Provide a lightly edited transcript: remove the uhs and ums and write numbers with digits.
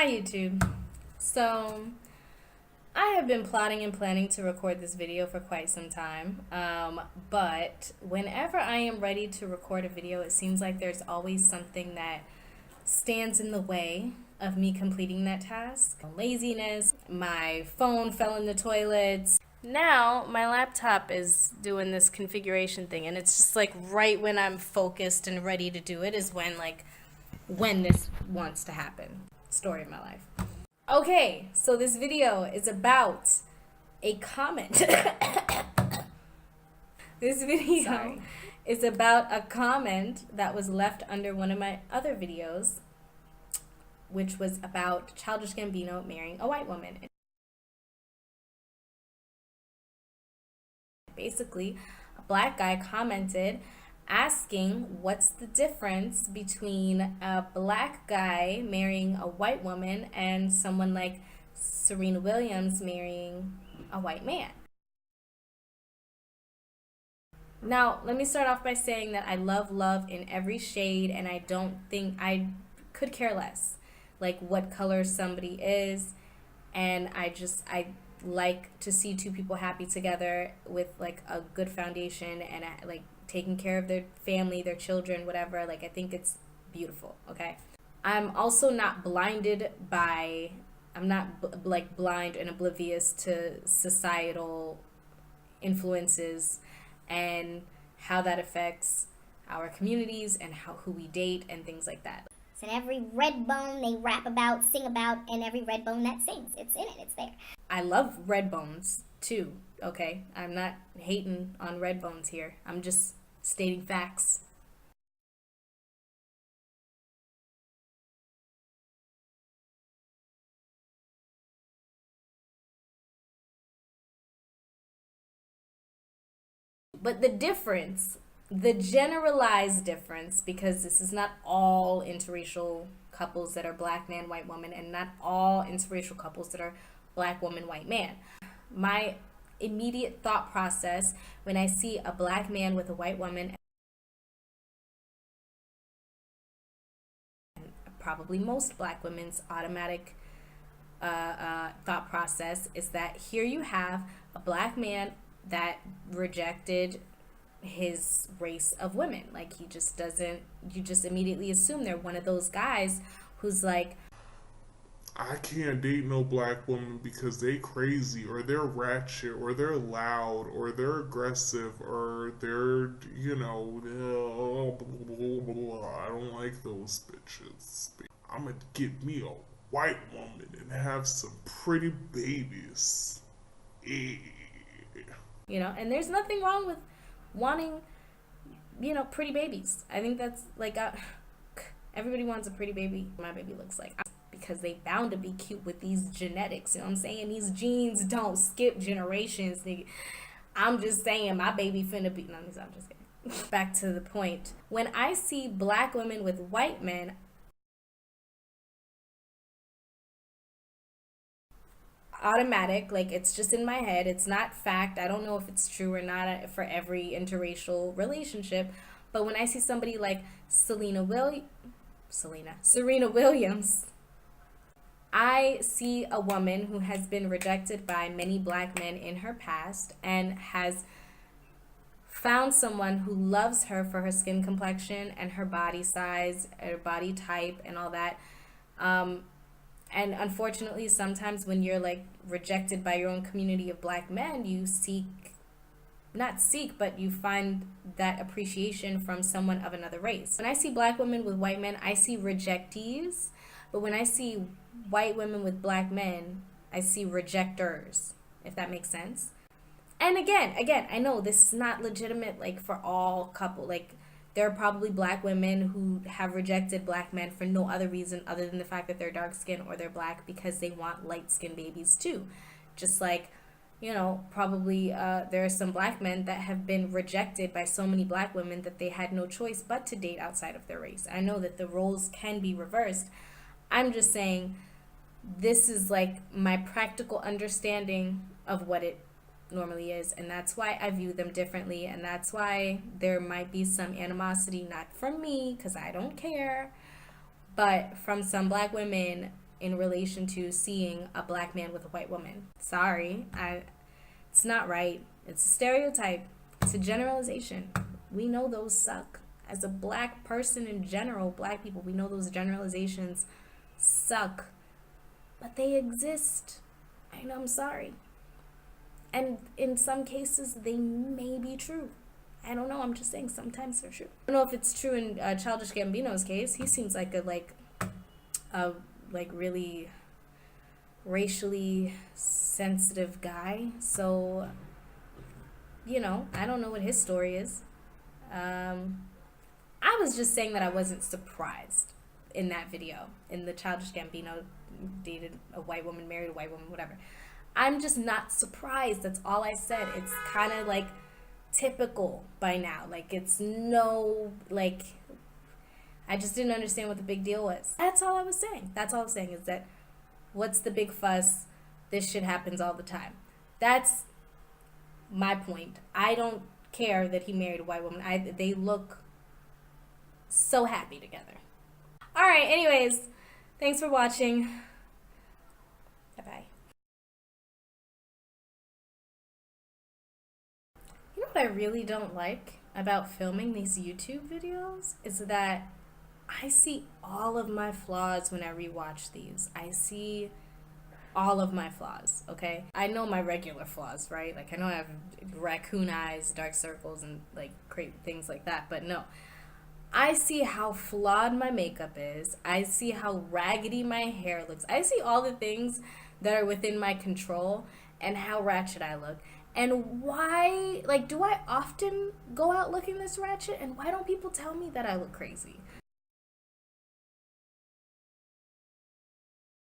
Hi YouTube. So I have been plotting and planning to record this video for quite some time, but whenever I am ready to record a video, it seems like there's always something that stands in the way of me completing that task. Laziness, my phone fell in the toilets. Now my laptop is doing this configuration thing, and it's just like right when I'm focused and ready to do it is when this wants to happen. Story of my life. Okay, so this video is about a comment. This video is about a comment that was left under one of my other videos, which was about Childish Gambino marrying a white woman. Basically, a black guy commented asking what's the difference between a black guy marrying a white woman and someone like Serena Williams marrying a white man. Now, let me start off by saying that I love love in every shade, and I don't think I could care less like what color somebody is, and I like to see two people happy together with like a good foundation and like taking care of their family, their children, whatever. Like, I think it's beautiful. Okay, I'm also not blinded by, I'm not like blind and oblivious to societal influences and how that affects our communities and who we date and things like that. And every red bone they rap about, sing about, and every red bone that sings, it's in it, it's there. I love red bones too, okay? I'm not hating on red bones here. I'm just stating facts. But the difference, the generalized difference, because this is not all interracial couples that are black man, white woman, and not all interracial couples that are black woman, white man. My immediate thought process when I see a black man with a white woman, and probably most black women's automatic thought process is that here you have a black man that rejected his race of women. Like, he just doesn't, you just immediately assume they're one of those guys who's like, I can't date no black woman because they crazy or they're ratchet or they're loud or they're aggressive or they're, I don't like those bitches. I'm gonna get me a white woman and have some pretty babies. And there's nothing wrong with wanting, pretty babies. I think that's like, everybody wants a pretty baby. My baby looks like, because they bound to be cute with these genetics. You know what I'm saying? These genes don't skip generations, nigga. I'm just saying my baby finna be, no, I'm just kidding. Back to the point. When I see black women with white men, automatic, like, it's just in my head, it's not fact, I don't know if it's true or not for every interracial relationship, but when I see somebody like Serena Williams, I see a woman who has been rejected by many black men in her past and has found someone who loves her for her skin complexion and her body size, her body type, and all that. And unfortunately, sometimes when you're like rejected by your own community of black men, you but you find that appreciation from someone of another race. When I see black women with white men, I see rejectees. But when I see white women with black men, I see rejectors, if that makes sense. And again, I know this is not legitimate, like, for all couple. Like, there are probably black women who have rejected black men for no other reason other than the fact that they're dark skinned or they're black, because they want light skinned babies too. Just like, probably there are some black men that have been rejected by so many black women that they had no choice but to date outside of their race. I know that the roles can be reversed. I'm just saying this is like my practical understanding of what it normally is, and that's why I view them differently, and that's why there might be some animosity, not from me because I don't care, but from some black women in relation to seeing a black man with a white woman. Sorry, it's not right. It's a stereotype. It's a generalization. We know those suck. As a black person in general, black people, we know those generalizations suck. But they exist. And I'm sorry. And in some cases, they may be true. I don't know. I'm just saying sometimes they're true. I don't know if it's true in Childish Gambino's case. He seems like a really racially sensitive guy. So, I don't know what his story is. I was just saying that I wasn't surprised in that video. In the Childish Gambino dated a white woman, married a white woman, whatever. I'm just not surprised. That's all I said. It's kind of like typical by now. Like, it's I just didn't understand what the big deal was. That's all I was saying. That's all I was saying is that what's the big fuss? This shit happens all the time. That's my point. I don't care that he married a white woman. They look so happy together. All right, anyways, thanks for watching. Bye-bye. You know what I really don't like about filming these YouTube videos is that I see all of my flaws when I rewatch these. I see all of my flaws, okay? I know my regular flaws, right? Like, I know I have raccoon eyes, dark circles, and, great things like that, but no. I see how flawed my makeup is. I see how raggedy my hair looks. I see all the things that are within my control and how ratchet I look. And why, do I often go out looking this ratchet? And why don't people tell me that I look crazy?